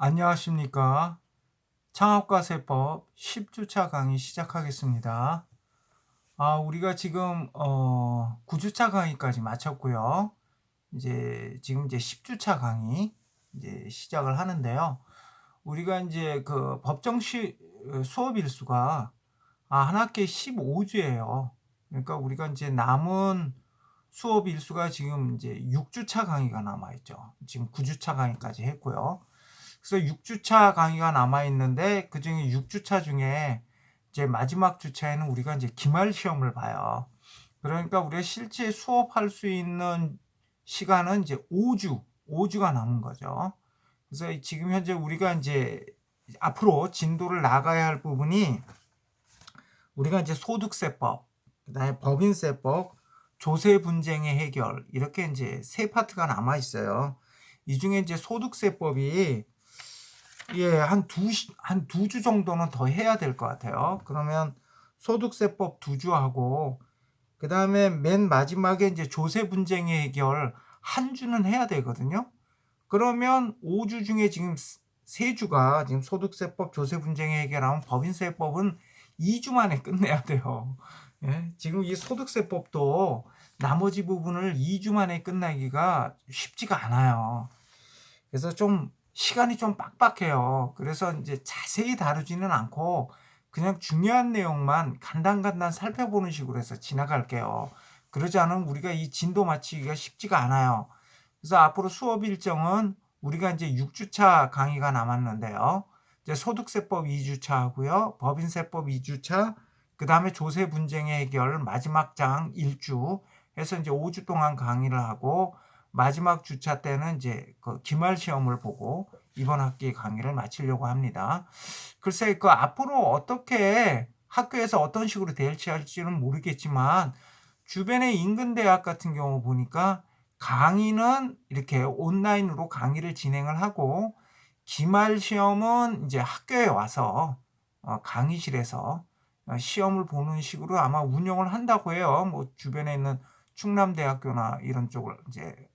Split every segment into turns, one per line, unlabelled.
안녕하십니까. 창업과세법 10주차 강의 시작하겠습니다. 우리가 지금 9주차 강의까지 마쳤고요. 지금 10주차 강의 이제 시작을 하는데요. 우리가 이제 그 법정 수업 일수가 한 학기에 15주예요. 그러니까 우리가 이제 남은 수업 일수가 지금 이제 6주차 강의가 남아 있죠. 지금 9주차 강의까지 했고요. 그래서 6주차 강의가 남아 있는데 그중에 6주차 중에 이제 마지막 주차에는 우리가 이제 기말 시험을 봐요. 그러니까 우리가 실제 수업할 수 있는 시간은 이제 5주가 남은 거죠. 그래서 지금 현재 우리가 이제 앞으로 진도를 나가야 할 부분이 우리가 이제 소득세법, 그다음에 법인세법, 조세 분쟁의 해결 이렇게 이제 세 파트가 남아 있어요. 이 중에 이제 소득세법이 한 두 주 정도는 더 해야 될 것 같아요. 그러면 소득세법 2주 하고 그다음에 맨 마지막에 이제 조세 분쟁의 해결 한 주는 해야 되거든요. 그러면 5주 중에 지금 3주가 지금 소득세법 조세 분쟁의 해결하면 법인세법은 2주 만에 끝내야 돼요. 예? 지금 이 소득세법도 나머지 부분을 2주 만에 끝내기가 쉽지가 않아요. 그래서 좀 시간이 좀 빡빡해요. 그래서 이제 자세히 다루지는 않고 그냥 중요한 내용만 간단간단 살펴보는 식으로 해서 지나갈게요. 그러지 않으면 우리가 이 진도 맞추기가 쉽지가 않아요. 그래서 앞으로 수업 일정은 우리가 이제 6주차 강의가 남았는데요. 이제 소득세법 2주차 하고요. 법인세법 2주차, 그 다음에 조세 분쟁의 해결 마지막 장 1주 해서 이제 5주 동안 강의를 하고 마지막 주차 때는 이제 그 기말 시험을 보고 이번 학기 강의를 마치려고 합니다. 글쎄 그 앞으로 어떻게 학교에서 어떤 식으로 대처할지는 모르겠지만 주변의 인근 대학 같은 경우 보니까 강의는 이렇게 온라인으로 강의를 진행을 하고 기말 시험은 이제 학교에 와서 강의실에서 시험을 보는 식으로 아마 운영을 한다고 해요. 뭐 주변에 있는 충남대학교나 이런 쪽을 이제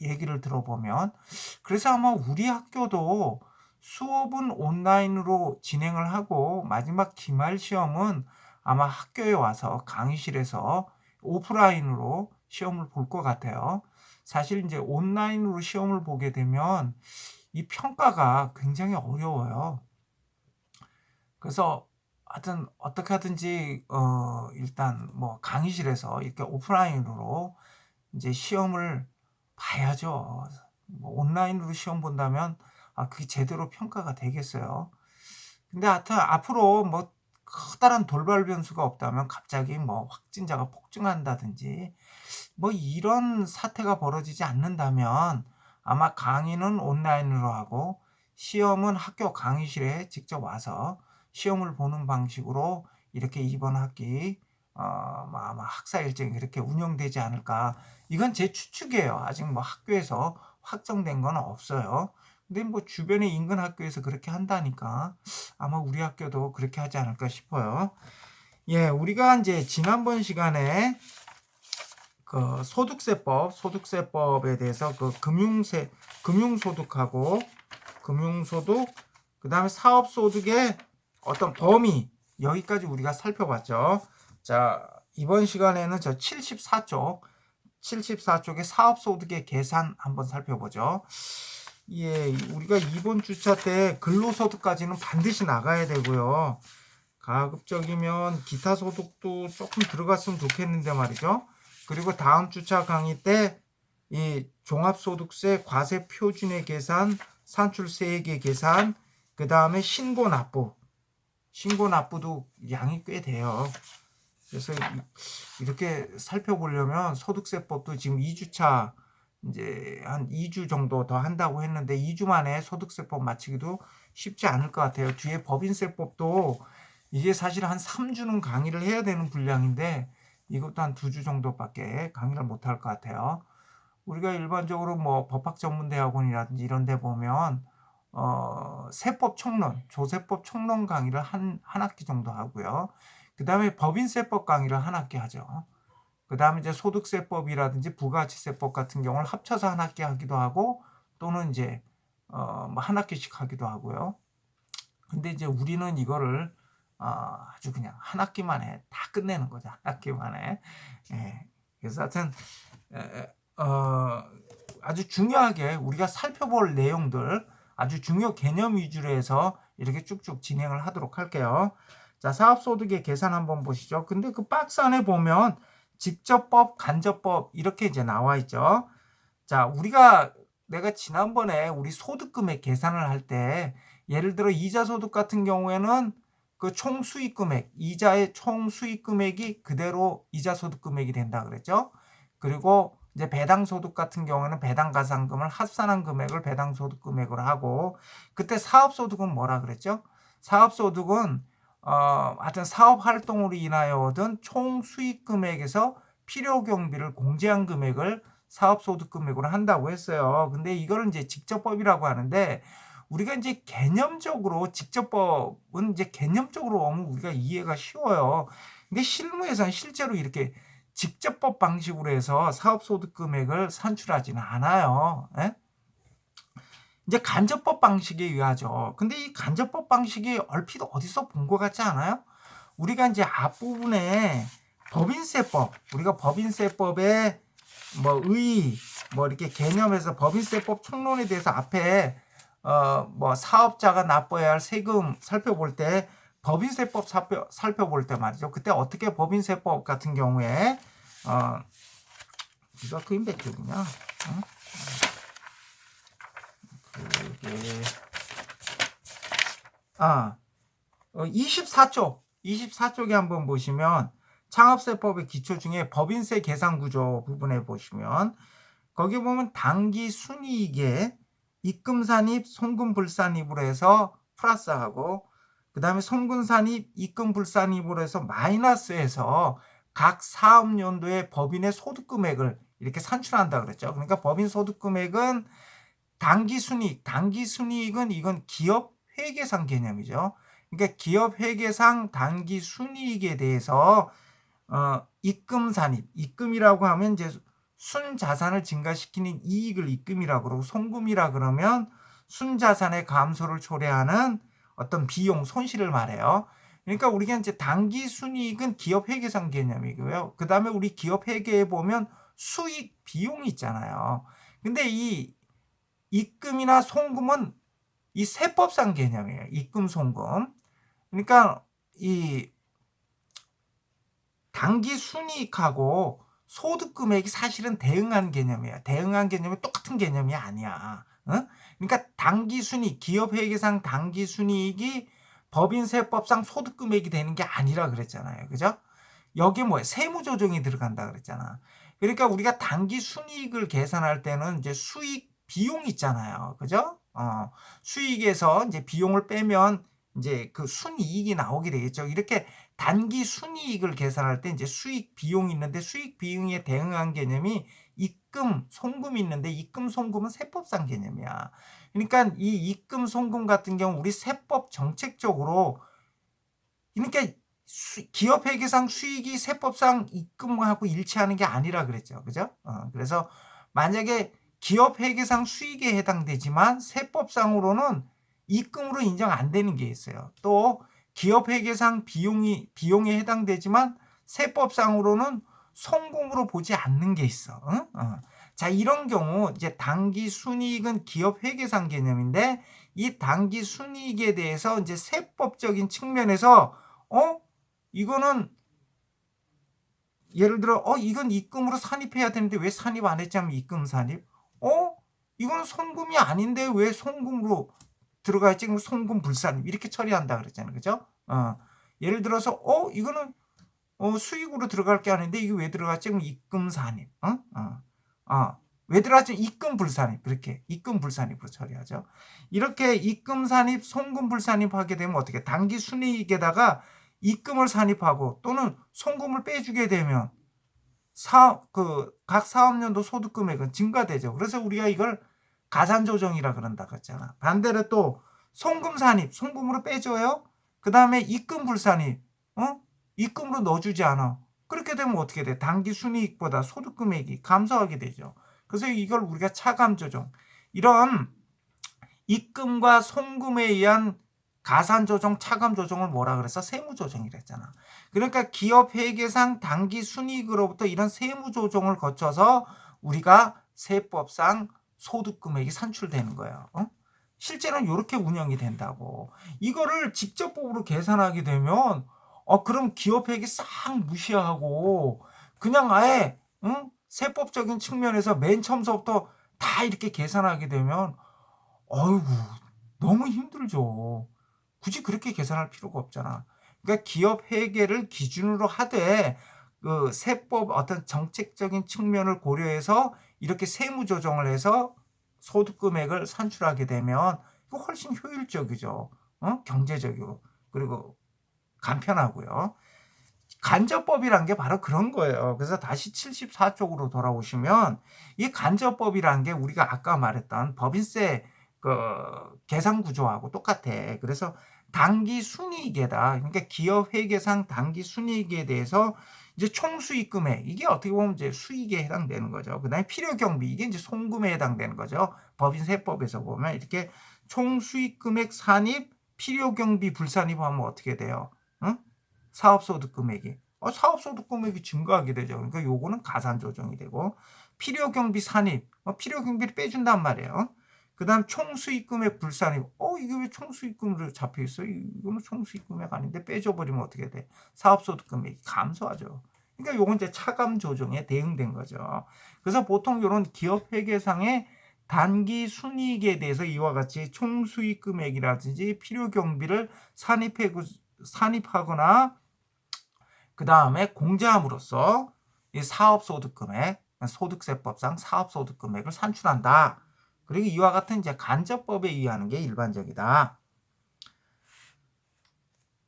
얘기를 들어보면 그래서 아마 우리 학교도 수업은 온라인으로 진행을 하고 마지막 기말 시험은 아마 학교에 와서 강의실에서 오프라인으로 시험을 볼 것 같아요. 사실 이제 온라인으로 시험을 보게 되면 이 평가가 굉장히 어려워요. 그래서 하여튼 어떻게 하든지 일단 뭐 강의실에서 이렇게 오프라인으로 이제 시험을 봐야죠. 뭐 온라인으로 시험 본다면 그게 제대로 평가가 되겠어요. 근데 하여튼 앞으로 뭐 커다란 돌발 변수가 없다면 갑자기 뭐 확진자가 폭증한다든지 뭐 이런 사태가 벌어지지 않는다면 아마 강의는 온라인으로 하고 시험은 학교 강의실에 직접 와서 시험을 보는 방식으로 이렇게 이번 학기 아마 학사 일정이 그렇게 운영되지 않을까. 이건 제 추측이에요. 아직 뭐 학교에서 확정된 건 없어요. 근데 뭐 주변의 인근 학교에서 그렇게 한다니까 아마 우리 학교도 그렇게 하지 않을까 싶어요. 예, 우리가 이제 지난번 시간에 그 소득세법에 대해서 그 금융소득하고 금융소득, 그 다음에 사업소득의 어떤 범위, 여기까지 우리가 살펴봤죠. 자, 이번 시간에는 저 74쪽의 사업소득의 계산 한번 살펴보죠. 예, 우리가 이번 주차 때 근로소득까지는 반드시 나가야 되고요. 가급적이면 기타 소득도 조금 들어갔으면 좋겠는데 말이죠. 그리고 다음 주차 강의 때 이 종합소득세 과세 표준의 계산, 산출세액의 계산, 그 다음에 신고 납부도 양이 꽤 돼요. 그래서 이렇게 살펴보려면 소득세법도 지금 2주차 이제 한 2주 정도 더 한다고 했는데 2주 만에 소득세법 마치기도 쉽지 않을 것 같아요. 뒤에 법인세법도 이게 사실 한 3주는 강의를 해야 되는 분량인데 이것도 한 2주 정도밖에 강의를 못 할 것 같아요. 우리가 일반적으로 뭐 법학전문대학원이라든지 이런 데 보면 세법 총론, 조세법 총론 강의를 한 학기 정도 하고요. 그 다음에 법인세법 강의를 한 학기 하죠. 그 다음에 이제 소득세법이라든지 부가가치세법 같은 경우를 합쳐서 한 학기 하기도 하고 또는 이제 뭐 한 학기씩 하기도 하고요. 근데 이제 우리는 이거를 아주 그냥 한 학기 만에 다 끝내는 거죠. 한 학기 만에. 예. 그래서 하여튼 아주 중요하게 우리가 살펴볼 내용들 아주 중요 개념 위주로 해서 이렇게 쭉쭉 진행을 하도록 할게요. 자, 사업소득의 계산 한번 보시죠. 근데 그 박스 안에 보면 직접법, 간접법 이렇게 이제 나와 있죠. 자, 내가 지난번에 우리 소득금액 계산을 할 때 예를 들어 이자 소득 같은 경우에는 그 총 수익 금액, 이자의 총 수익 금액이 그대로 이자 소득 금액이 된다 그랬죠. 그리고 이제 배당 소득 같은 경우에는 배당 가산금을 합산한 금액을 배당 소득 금액으로 하고, 그때 사업 소득은 뭐라 그랬죠? 사업 소득은 하여튼 사업 활동으로 인하여 얻은 총 수익 금액에서 필요 경비를 공제한 금액을 사업 소득 금액으로 한다고 했어요. 근데 이거를 이제 직접법이라고 하는데, 우리가 이제 개념적으로 직접법은 이제 개념적으로 오면 우리가 이해가 쉬워요. 근데 실무에서는 실제로 이렇게 직접법 방식으로 해서 사업 소득 금액을 산출하지는 않아요. 예? 이제 간접법 방식에 의하죠. 근데 이 간접법 방식이 얼핏 어디서 본 것 같지 않아요? 우리가 이제 앞부분에 법인세법, 우리가 법인세법에 뭐 이렇게 개념에서 법인세법 총론에 대해서 앞에 뭐 사업자가 납부해야 할 세금 살펴볼 때 법인세법 살펴볼 때 말이죠. 그때 어떻게 법인세법 같은 경우에 이거 그게 몇 쪽이냐? 응? 그게 24쪽에 한번 보시면 창업세법의 기초 중에 법인세 계산 구조 부분에 보시면 거기 보면 당기 순이익에 입금산입, 송금불산입으로 해서 플러스하고, 그 다음에 송금산입, 입금불산입으로 해서 마이너스해서 각 사업연도의 법인의 소득금액을 이렇게 산출한다 그랬죠. 그러니까 법인 소득금액은 당기순이익은 이건 기업 회계상 개념이죠. 그러니까 기업 회계상 당기순이익에 대해서 입금산입, 입금이라고 하면 이제 순자산을 증가시키는 이익을 입금이라고 그러고, 송금이라 그러면 순자산의 감소를 초래하는 어떤 비용, 손실을 말해요. 그러니까 우리가 이제 당기순이익은 기업 회계상 개념이고요. 그 다음에 우리 기업 회계에 보면 수익, 비용이 있잖아요. 근데 이 입금이나 송금은 이 세법상 개념이에요. 입금, 송금. 그러니까 이 당기순이익하고 소득금액이 사실은 대응한 개념이에요. 대응한 개념이 똑같은 개념이 아니야. 그러니까 당기순이익, 기업회계상 당기순이익이 법인세법상 소득금액이 되는 게 아니라 그랬잖아요. 그죠? 여기 뭐예요? 세무조정이 들어간다 그랬잖아. 그러니까 우리가 당기순이익을 계산할 때는 이제 수익, 비용 있잖아요. 그죠? 수익에서 이제 비용을 빼면 이제 그 순이익이 나오게 되겠죠. 이렇게 단기 순이익을 계산할 때 이제 수익 비용이 있는데, 수익 비용에 대응한 개념이 입금, 송금이 있는데, 입금, 송금은 세법상 개념이야. 그러니까 이 입금, 송금 같은 경우 우리 세법 정책적으로, 그러니까 기업 회계상 수익이 세법상 입금하고 일치하는 게 아니라 그랬죠. 그죠? 그래서 만약에 기업 회계상 수익에 해당되지만 세법상으로는 입금으로 인정 안 되는 게 있어요. 또 기업 회계상 비용에 해당되지만 세법상으로는 송금으로 보지 않는 게 있어. 자, 이런 경우 이제 당기 순이익은 기업 회계상 개념인데, 이 당기 순이익에 대해서 이제 세법적인 측면에서 이거는 예를 들어 이건 입금으로 산입해야 되는데 왜 산입 안 했지 하면 입금 산입. 이거는 송금이 아닌데 왜 송금으로 들어가 있지? 송금 불산입 이렇게 처리한다 그랬잖아요. 그죠? 예를 들어서 이거는 수익으로 들어갈 게 아닌데 이게 왜 들어갔지? 그럼 입금 산입. 왜 들어갔지? 입금 불산입. 그렇게 입금 불산입으로 처리하죠. 이렇게 입금 산입, 송금 불산입 하게 되면 어떻게? 당기 순이익에다가 입금을 산입하고 또는 송금을 빼주게 되면 각 사업연도 소득금액은 증가되죠. 그래서 우리가 이걸 가산조정이라 그런다 그랬잖아. 반대로 또 송금 산입, 송금으로 빼줘요. 그 다음에 입금 불산입, 입금으로 넣어주지 않아. 그렇게 되면 어떻게 돼? 당기 순이익보다 소득금액이 감소하게 되죠. 그래서 이걸 우리가 차감조정, 이런 입금과 송금에 의한 가산 조정, 차감 조정을 뭐라 그랬어? 세무 조정이랬잖아. 그러니까 기업 회계상 당기 순이익으로부터 이런 세무 조정을 거쳐서 우리가 세법상 소득 금액이 산출되는 거예요. 실제로는 이렇게 운영이 된다고. 이거를 직접법으로 계산하게 되면 그럼 기업 회계 싹 무시하고 그냥 아예 세법적인 측면에서 맨 처음서부터 다 이렇게 계산하게 되면 어이구 너무 힘들죠. 굳이 그렇게 계산할 필요가 없잖아. 그러니까 기업 회계를 기준으로 하되 그 세법 어떤 정책적인 측면을 고려해서 이렇게 세무 조정을 해서 소득 금액을 산출하게 되면 이거 훨씬 효율적이죠. 경제적이고 그리고 간편하고요. 간접법이란 게 바로 그런 거예요. 그래서 다시 74쪽으로 돌아오시면 이 간접법이란 게 우리가 아까 말했던 법인세 그 계산 구조하고 똑같아. 그래서 당기 순이익에다 그러니까 기업 회계상 당기 순이익에 대해서 이제 총수익 금액 이게 어떻게 보면 이제 수익에 해당되는 거죠. 그다음에 필요 경비 이게 이제 송금에 해당되는 거죠. 법인세법에서 보면 이렇게 총수익 금액 산입 필요 경비 불산입하면 어떻게 돼요? 응? 사업소득 금액이 사업소득 금액이 증가하게 되죠. 그러니까 요거는 가산 조정이 되고 필요 경비 산입 필요 경비를 빼준단 말이에요. 그다음 총수익 금액 불산입 이게 왜 총수익 금으로 잡혀 있어? 이거는 총수익 금액 아닌데 빼줘 버리면 어떻게 돼? 사업소득 금액이 감소하죠. 그러니까 요건 이제 차감 조정에 대응된 거죠. 그래서 보통 요런 기업 회계상의 단기 순이익에 대해서 이와 같이 총수익 금액이라든지 필요 경비를 산입하거나 그 다음에 공제함으로써 이 사업소득금액, 소득세법상 사업소득금액을 산출한다. 그리고 이와 같은 이제 간접법에 의하는 게 일반적이다.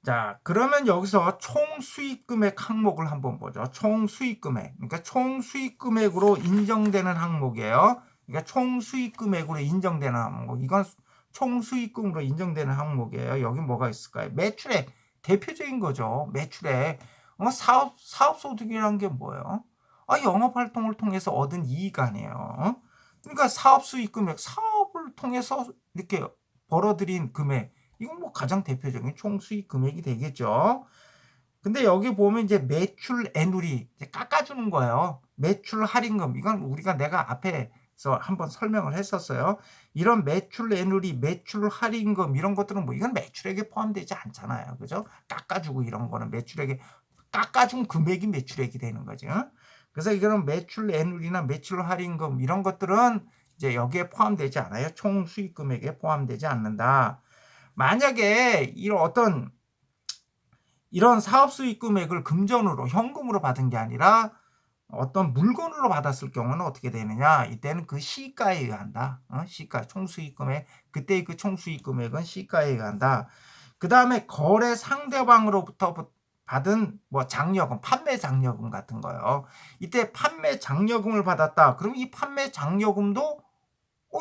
자, 그러면 여기서 총수익금액 항목을 한번 보죠. 총수익금액. 그러니까 총수익금액으로 인정되는 항목이에요. 그러니까 총수익금액으로 인정되는 항목. 이건 총수익금으로 인정되는 항목이에요. 여기 뭐가 있을까요? 매출액. 대표적인 거죠. 매출액. 사업소득이라는 게 뭐예요? 영업활동을 통해서 얻은 이익 아니에요. 그러니까 사업수익금액, 사업을 통해서 이렇게 벌어들인 금액. 이건 뭐 가장 대표적인 총수익 금액이 되겠죠. 근데 여기 보면 이제 매출 애누리 이제 깎아주는 거예요. 매출 할인금. 이건 내가 앞에서 한번 설명을 했었어요. 이런 매출 애누리, 매출 할인금 이런 것들은 뭐 이건 매출액에 포함되지 않잖아요. 그죠? 깎아주고 이런 거는 매출액에 깎아준 금액이 매출액이 되는 거죠. 그래서 이거는 매출 애누리나 매출 할인금 이런 것들은 이제 여기에 포함되지 않아요. 총 수익 금액에 포함되지 않는다. 만약에 이런 사업 수익 금액을 금전으로 현금으로 받은 게 아니라 어떤 물건으로 받았을 경우는 어떻게 되느냐? 이때는 그 시가에 의한다. 시가 총수익 금액 그때의 그 총수익 금액은 시가에 의한다. 그 다음에 거래 상대방으로부터 받은 뭐 장려금, 판매 장려금 같은 거요. 이때 판매 장려금을 받았다. 그럼 이 판매 장려금도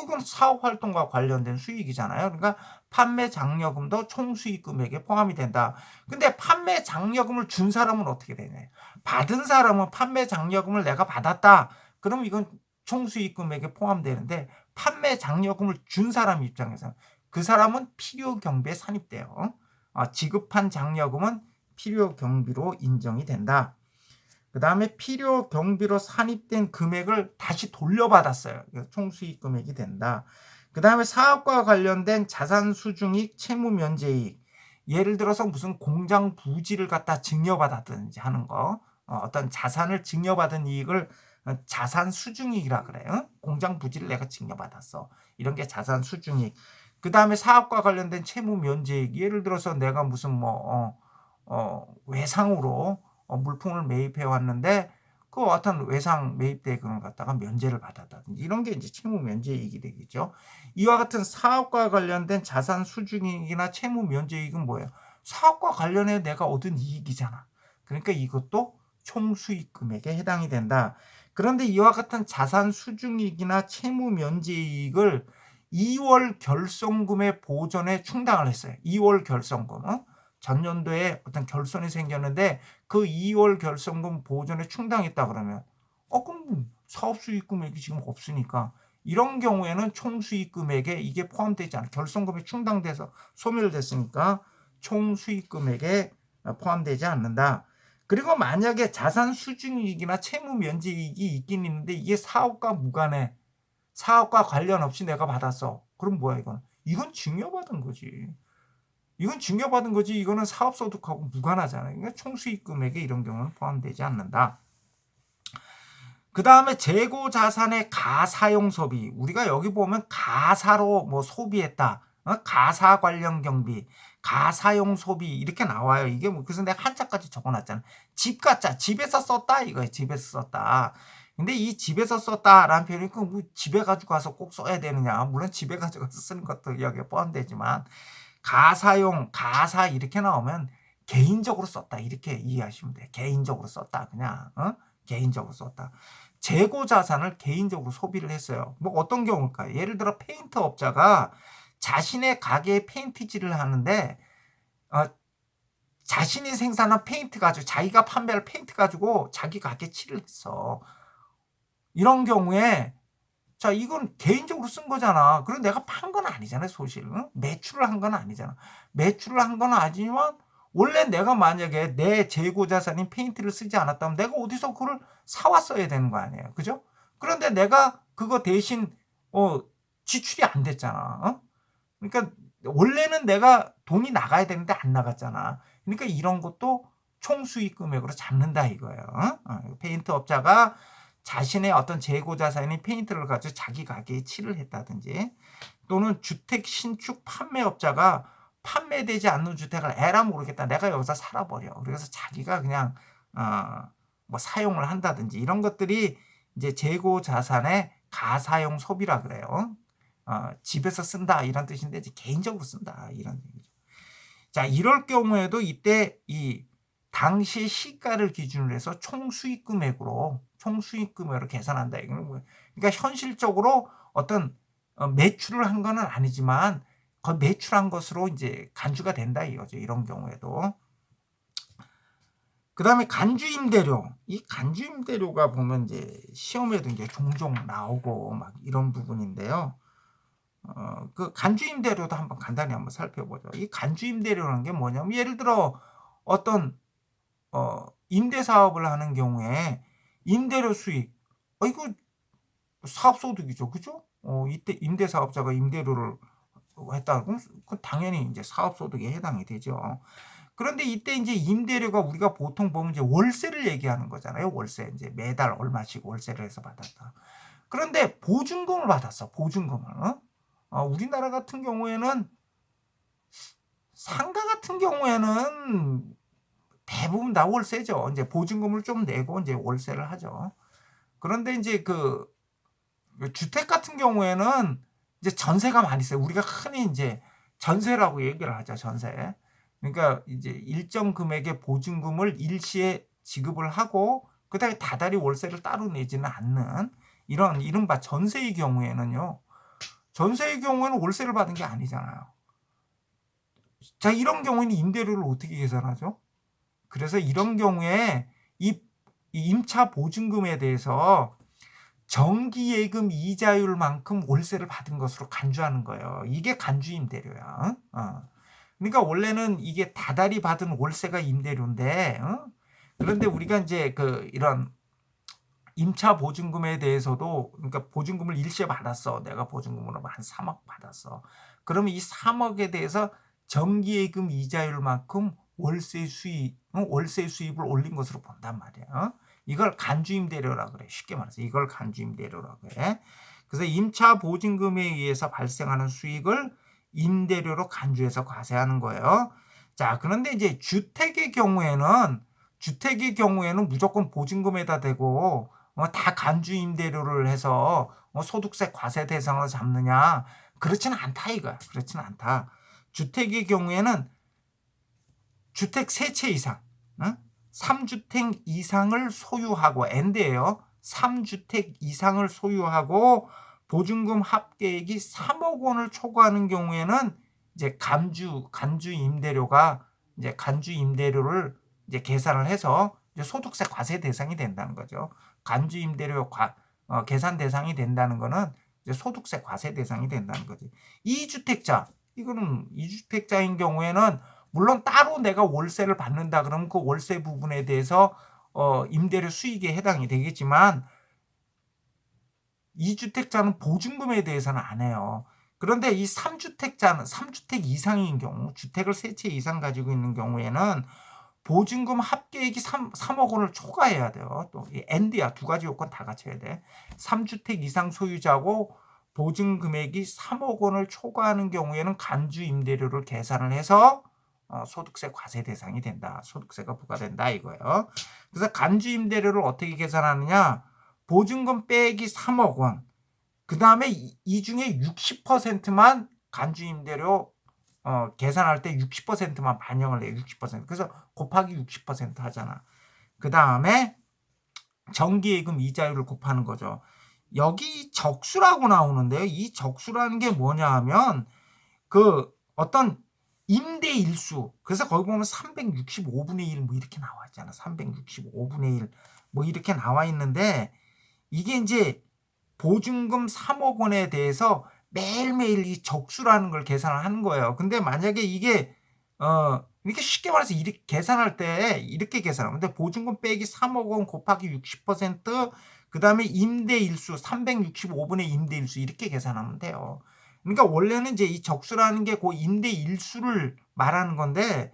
이건 사업 활동과 관련된 수익이잖아요. 그러니까 판매 장려금도 총수익 금액에 포함이 된다. 근데 판매 장려금을 준 사람은 어떻게 되냐? 받은 사람은 판매 장려금을 내가 받았다. 그럼 이건 총수익 금액에 포함되는데 판매 장려금을 준 사람 입장에서 그 사람은 필요 경비에 산입돼요. 지급한 장려금은 필요 경비로 인정이 된다. 그 다음에 필요 경비로 산입된 금액을 다시 돌려받았어요. 총수익 금액이 된다. 그 다음에 사업과 관련된 자산 수중익, 채무 면제이익. 예를 들어서 무슨 공장 부지를 갖다 증여받았든지 하는 거. 어떤 자산을 증여받은 이익을 자산 수중익이라 그래요. 공장 부지를 내가 증여받았어. 이런 게 자산 수중익. 그 다음에 사업과 관련된 채무 면제이익. 예를 들어서 내가 무슨 외상으로 물품을 매입해 왔는데 그 어떤 외상 매입 대금을 갖다가 면제를 받았다든지 이런 게 이제 채무 면제이익이 되겠죠. 이와 같은 사업과 관련된 자산 수중이익이나 채무 면제이익은 뭐예요? 사업과 관련해 내가 얻은 이익이잖아. 그러니까 이것도 총수익 금액에 해당이 된다. 그런데 이와 같은 자산 수중이익이나 채무 면제이익을 2월 결손금의 보전에 충당을 했어요. 2월 결손금. 전년도에 어떤 결손이 생겼는데 그 2월 결손금 보전에 충당했다 그러면 그럼 사업 수익 금액이 지금 없으니까 이런 경우에는 총수익 금액에 이게 포함되지 않아. 결손금이 충당돼서 소멸됐으니까 총수익 금액에 포함되지 않는다. 그리고 만약에 자산 수중이익이나 채무 면제이익이 있긴 있는데 이게 사업과 무관해. 사업과 관련 없이 내가 받았어. 그럼 뭐야 이건? 이건 증여받은 거지. 이건 증여받은 거지. 이거는 사업소득하고 무관하잖아요. 그러니까 총수익 금액에 이런 경우는 포함되지 않는다. 그 다음에 재고 자산의 가사용 소비. 우리가 여기 보면 가사로 뭐 소비했다. 가사 관련 경비, 가사용 소비 이렇게 나와요. 이게 뭐 그래서 내가 한자까지 적어놨잖아. 집 갖자. 집에서 썼다 이거예요. 집에서 썼다. 근데 이 집에서 썼다라는 표현이 뭐 집에 가지고 가서 꼭 써야 되느냐. 물론 집에 가져가서 쓰는 것도 여기에 포함되지만 가사용, 가사 이렇게 나오면 개인적으로 썼다. 이렇게 이해하시면 돼요. 개인적으로 썼다. 그냥 개인적으로 썼다. 재고 자산을 개인적으로 소비를 했어요. 뭐 어떤 경우일까요? 예를 들어 페인트 업자가 자신의 가게에 페인트질을 하는데 자신이 생산한 페인트 가지고 자기가 판매할 페인트 가지고 자기 가게에 칠을 했어. 이런 경우에 자 이건 개인적으로 쓴 거잖아. 그리고 내가 판 건 아니잖아요. 사실 매출을 한 건 아니잖아. 매출을 한 건 아니지만 원래 내가 만약에 내 재고 자산인 페인트를 쓰지 않았다면 내가 어디서 그걸 사왔어야 되는 거 아니에요. 그죠? 그런데 내가 그거 대신 지출이 안 됐잖아. 그러니까 원래는 내가 돈이 나가야 되는데 안 나갔잖아. 그러니까 이런 것도 총수익 금액으로 잡는다 이거예요. 페인트 업자가 자신의 어떤 재고 자산인 페인트를 가지고 자기 가게에 칠을 했다든지 또는 주택 신축 판매업자가 판매되지 않는 주택을 에라 모르겠다. 내가 여기서 살아버려. 그래서 자기가 그냥 뭐 사용을 한다든지 이런 것들이 이제 재고 자산의 가사용 소비라 그래요. 집에서 쓴다 이런 뜻인데 이제 개인적으로 쓴다 이런 얘기죠. 자, 이럴 경우에도 이때 이 당시 시가를 기준으로 해서 총수익 금액으로 계산한다. 이거는 뭐예요? 그러니까 현실적으로 어떤 매출을 한 거는 아니지만 그 매출한 것으로 이제 간주가 된다 이거죠. 이런 경우에도. 그 다음에 간주임대료. 이 간주임대료가 보면 이제 시험에도 이제 종종 나오고 막 이런 부분인데요. 그 간주임대료도 한번 간단히 한번 살펴보죠. 이 간주임대료라는 게 뭐냐면 예를 들어 어떤 임대사업을 하는 경우에 임대료 수익 이거 사업소득이죠. 그죠? 이때 임대사업자가 임대료를 했다. 그럼 당연히 이제 사업소득에 해당이 되죠. 그런데 이때 이제 임대료가 우리가 보통 보면 이제 월세를 얘기하는 거잖아요. 월세 이제 매달 얼마씩 월세를 해서 받았다. 그런데 보증금을 받았어. 보증금을. 우리나라 같은 경우에는 상가 같은 경우에는 대부분 다 월세죠. 이제 보증금을 좀 내고 이제 월세를 하죠. 그런데 이제 그 주택 같은 경우에는 이제 전세가 많이 있어요. 우리가 흔히 이제 전세라고 얘기를 하죠. 전세. 그러니까 이제 일정 금액의 보증금을 일시에 지급을 하고 그다음에 다달이 월세를 따로 내지는 않는 이런 이른바 전세의 경우에는요. 전세의 경우에는 월세를 받은 게 아니잖아요. 자, 이런 경우에는 임대료를 어떻게 계산하죠? 그래서 이런 경우에 이 임차 보증금에 대해서 정기예금 이자율만큼 월세를 받은 것으로 간주하는 거예요. 이게 간주임대료야. 그러니까 원래는 이게 다달이 받은 월세가 임대료인데, 그런데 우리가 이제 그 이런 임차 보증금에 대해서도 그러니까 보증금을 일시에 받았어. 내가 보증금으로 한 3억 받았어. 그러면 이 3억에 대해서 정기예금 이자율만큼 월세 수입을 올린 것으로 본단 말이야. 이걸 간주임대료라고 그래. 쉽게 말해서 이걸 간주임대료라고 해. 그래서 임차 보증금에 의해서 발생하는 수익을 임대료로 간주해서 과세하는 거예요. 자, 그런데 이제 주택의 경우에는 무조건 보증금에다 대고 다 간주임대료를 해서 소득세 과세 대상으로 잡느냐? 그렇지는 않다 이거야. 그렇지는 않다. 주택의 경우에는 주택 세 채 이상, 3주택 이상을 소유하고 N대예요. 3주택 이상을 소유하고 보증금 합계액이 3억 원을 초과하는 경우에는 이제 간주 임대료를 이제 계산을 해서 이제 소득세 과세 대상이 된다는 거죠. 간주 임대료 계산 대상이 된다는 거는 이제 소득세 과세 대상이 된다는 거지. 2주택자, 이거는 2주택자인 경우에는 물론 따로 내가 월세를 받는다 그러면 그 월세 부분에 대해서 임대료 수익에 해당이 되겠지만 2주택자는 보증금에 대해서는 안 해요. 그런데 이 3주택자는 3주택 이상인 경우, 주택을 3채 이상 가지고 있는 경우에는 보증금 합계액이 3억 원을 초과해야 돼요. 또 엔드야, 두 가지 요건 다 갖춰야 돼. 3주택 이상 소유자고 보증 금액이 3억 원을 초과하는 경우에는 간주 임대료를 계산을 해서 소득세 과세 대상이 된다. 소득세가 부과된다 이거예요. 그래서 간주 임대료를 어떻게 계산하느냐? 보증금 빼기 3억 원. 그 다음에 이 중에 60%만 간주 임대료 계산할 때 60%만 반영을 해요. 60%. 그래서 곱하기 60% 하잖아. 그 다음에 정기예금 이자율을 곱하는 거죠. 여기 적수라고 나오는데요. 이 적수라는 게 뭐냐 하면 그 어떤 임대일수. 그래서 거기 보면 365분의 1 뭐 이렇게 나와 있잖아. 365분의 1 뭐 이렇게 나와 있는데 이게 이제 보증금 3억 원에 대해서 매일매일 이 적수라는 걸 계산을 하는 거예요. 근데 만약에 이게 이렇게 쉽게 말해서 이렇게 계산할 때 이렇게 계산하면 근데 보증금 빼기 3억 원 곱하기 60% 그다음에 임대일수 365분의 임대일수 이렇게 계산하면 돼요. 그러니까 원래는 이제 이 적수라는 게 그 임대일수를 말하는 건데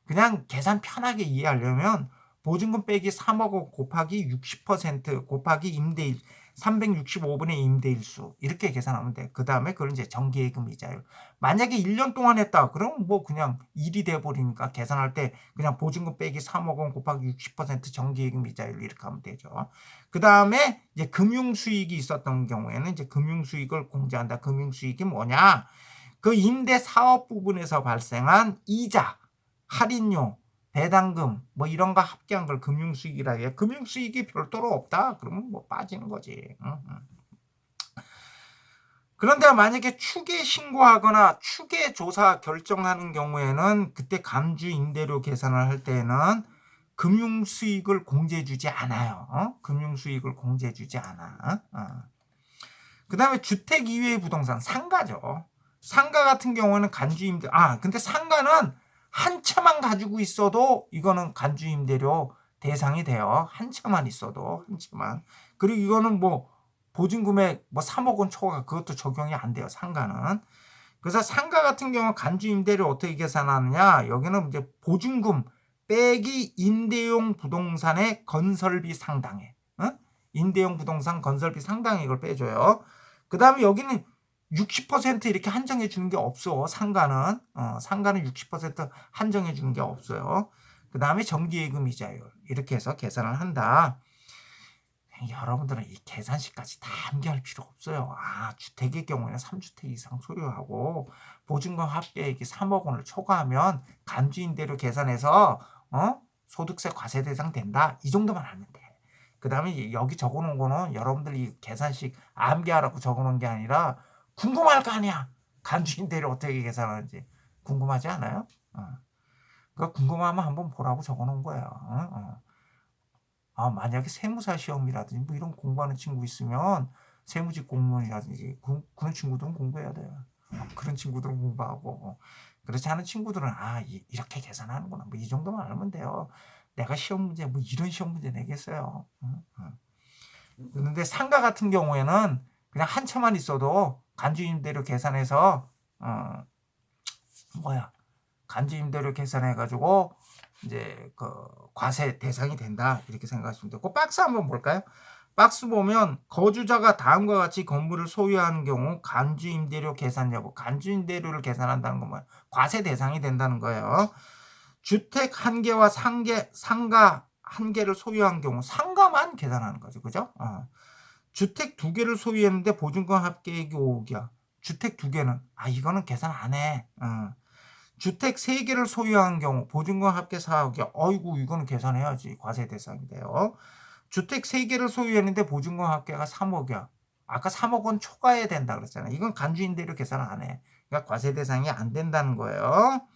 그냥 계산 편하게 이해하려면 보증금 빼기 3억 원 곱하기 60% 곱하기 임대일 365분의 임대일수 이렇게 계산하면 돼. 그 다음에 그걸 이제 정기예금 이자율. 만약에 1년 동안 했다. 그러면 뭐 그냥 1이 돼버리니까 계산할 때 그냥 보증금 빼기 3억 원 곱하기 60% 정기예금 이자율 이렇게 하면 되죠. 그 다음에 이제 금융수익이 있었던 경우에는 이제 금융수익을 공제한다. 금융수익이 뭐냐? 그 임대 사업 부분에서 발생한 이자, 할인료, 배당금 뭐 이런 거 합계한 걸 금융수익이라 해요. 금융수익이 별도로 없다? 그러면 뭐 빠지는 거지. 그런데 만약에 추계 신고하거나 추계 조사 결정하는 경우에는 그때 감주 임대료 계산을 할 때는 금융수익을 공제해주지 않아요. 금융수익을 공제해주지 않아. 그 다음에 주택 이외의 부동산, 상가죠. 상가 같은 경우는 간주임대, 근데 상가는 한 채만 가지고 있어도 이거는 간주임대료 대상이 돼요. 한 채만 있어도, 한 채만. 그리고 이거는 뭐 보증금액 뭐 3억 원 초과 그것도 적용이 안 돼요. 상가는. 그래서 상가 같은 경우 간주임대료 어떻게 계산하느냐? 여기는 이제 보증금 빼기 임대용 부동산의 건설비 상당액. 임대용 부동산 건설비 상당액을 빼줘요. 그 다음에 여기는 60% 이렇게 한정해 주는 게 없어. 상가는. 상가는 60% 한정해 주는 게 없어요. 그 다음에 정기예금 이자율. 이렇게 해서 계산을 한다. 여러분들은 이 계산식까지 다 암기할 필요 없어요. 주택의 경우에는 3주택 이상 소유하고 보증금 합계액이 3억 원을 초과하면 간주임대료 계산해서 소득세 과세 대상 된다. 이 정도만 알면 돼. 그 다음에 여기 적어놓은 거는 여러분들이 계산식 암기하라고 적어놓은 게 아니라 궁금할 거 아니야. 간주임대료 어떻게 계산하는지 궁금하지 않아요? 그거 궁금하면 한번 보라고 적어놓은 거예요. 만약에 세무사 시험이라든지 뭐 이런 공부하는 친구 있으면 세무직 공무원이라든지 그런 친구들은 공부해야 돼요. 그런 친구들은 공부하고 그렇지 않은 친구들은 이렇게 계산하는구나 뭐 이 정도만 알면 돼요. 내가 시험 문제 뭐 이런 시험 문제 내겠어요. 그런데 상가 같은 경우에는 그냥 한 채만 있어도 간주임대료 계산해서 간주임대료 계산해가지고 이제 그 과세 대상이 된다 이렇게 생각하시면 되고 그 박스 한번 볼까요? 박스 보면 거주자가 다음과 같이 건물을 소유하는 경우 간주임대료 계산 여부 간주임대료를 계산한다는 건 뭐예요? 과세 대상이 된다는 거예요. 주택 한 개와 상가 한 개를 소유한 경우 상가만 계산하는 거죠. 그죠? 주택 두 개를 소유했는데 보증금 합계액이 5억이야. 주택 두 개는 이거는 계산 안 해. 주택 3개를 소유한 경우 보증금 합계 4억이야. 어이구 이거는 계산해야지. 과세 대상이 돼요. 주택 3개를 소유했는데 보증금 합계가 3억이야. 아까 3억 원 초과해야 된다 그랬잖아요. 이건 간주임대료 계산 안 해. 그러니까 과세 대상이 안 된다는 거예요.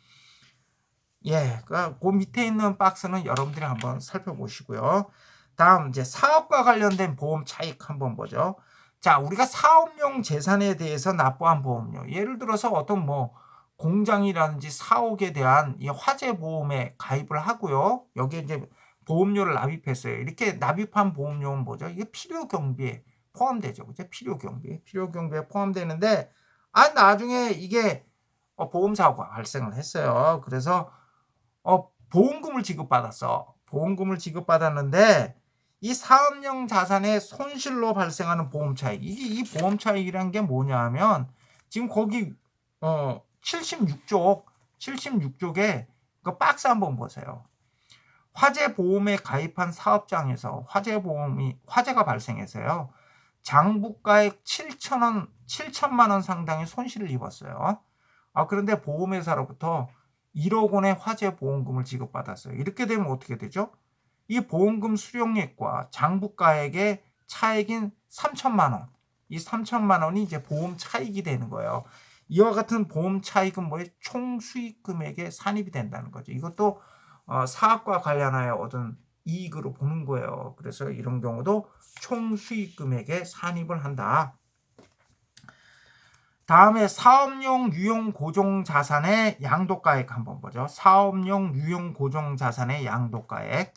그러니까 그 밑에 있는 박스는 여러분들이 한번 살펴보시고요. 다음 이제 사업과 관련된 보험 차익 한번 보죠. 자, 우리가 사업용 재산에 대해서 납부한 보험료. 예를 들어서 어떤 뭐 공장이라든지 사옥에 대한 이 화재 보험에 가입을 하고요. 여기에 이제 보험료를 납입했어요. 이렇게 납입한 보험료는 뭐죠? 이게 필요 경비에 포함되죠. 그죠? 필요 경비에 포함되는데 나중에 이게 보험 사고가 발생을 했어요. 그래서 보험금을 지급받았어. 보험금을 지급받았는데 이 사업용 자산의 손실로 발생하는 보험 차익. 이게 이 보험 차익이란 게 뭐냐 하면 지금 거기 76쪽에 그 박스 한번 보세요. 화재 보험에 가입한 사업장에서 화재가 발생해서요. 장부가액 7천만 원 상당의 손실을 입었어요. 그런데 보험회사로부터 1억 원의 화재 보험금을 지급받았어요. 이렇게 되면 어떻게 되죠? 이 보험금 수령액과 장부가액의 차액인 3천만 원. 이 3천만 원이 이제 보험 차익이 되는 거예요. 이와 같은 보험 차익은 뭐예요? 총 수익 금액에 산입이 된다는 거죠. 이것도 사업과 관련하여 얻은 이익으로 보는 거예요. 그래서 이런 경우도 총 수익 금액에 산입을 한다. 다음에 사업용 유용 고정 자산의 양도가액 한번 보죠. 사업용 유용 고정 자산의 양도가액.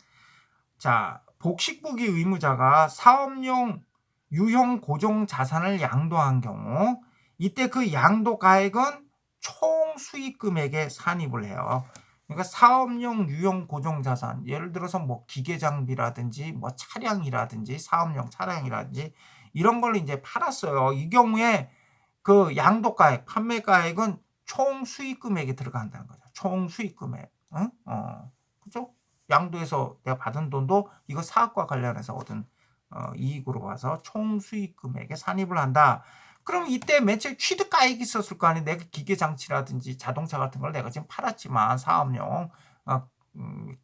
자, 복식부기 의무자가 사업용 유형 고정 자산을 양도한 경우 이때 그 양도가액은 총 수익 금액에 산입을 해요. 그러니까 사업용 유형 고정 자산, 예를 들어서 뭐 기계 장비라든지 뭐 차량이라든지 사업용 차량이라든지 이런 걸 이제 팔았어요. 이 경우에 그 양도가액, 판매가액은 총 수익 금액에 들어간다는 거죠. 총 수익 금액. 응? 그죠? 양도해서 내가 받은 돈도 이거 사업과 관련해서 얻은 이익으로 봐서 총 수익 금액에 산입을 한다. 그럼 이때 맨 처음에 취득가액이 있었을 거 아니에요. 내가 기계 장치라든지 자동차 같은 걸 내가 지금 팔았지만 사업용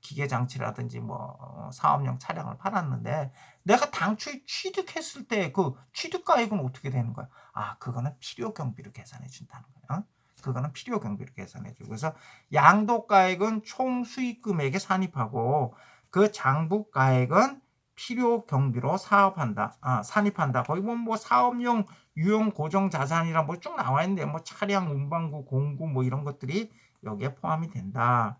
기계 장치라든지 뭐 사업용 차량을 팔았는데 내가 당초에 취득했을 때 그 취득가액은 어떻게 되는 거야? 그거는 필요 경비로 계산해 준다는 거야. 그거는 필요 경비로 계산해 주고. 그래서 양도가액은 총 수익 금액에 산입하고 그 장부가액은 필요 경비로 산입한다. 거기 보면 뭐 사업용 유용 고정 자산이랑 뭐 쭉 나와 있는데 뭐 차량, 운반구, 공구 뭐 이런 것들이 여기에 포함이 된다.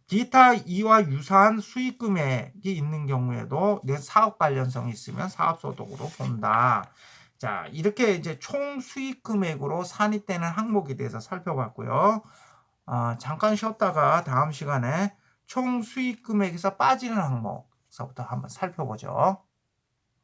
기타 이와 유사한 수익 금액이 있는 경우에도 내 사업 관련성이 있으면 사업소득으로 본다. 자, 이렇게 이제 총 수익 금액으로 산입되는 항목에 대해서 살펴봤고요. 잠깐 쉬었다가 다음 시간에 총 수익 금액에서 빠지는 항목서부터 한번 살펴보죠.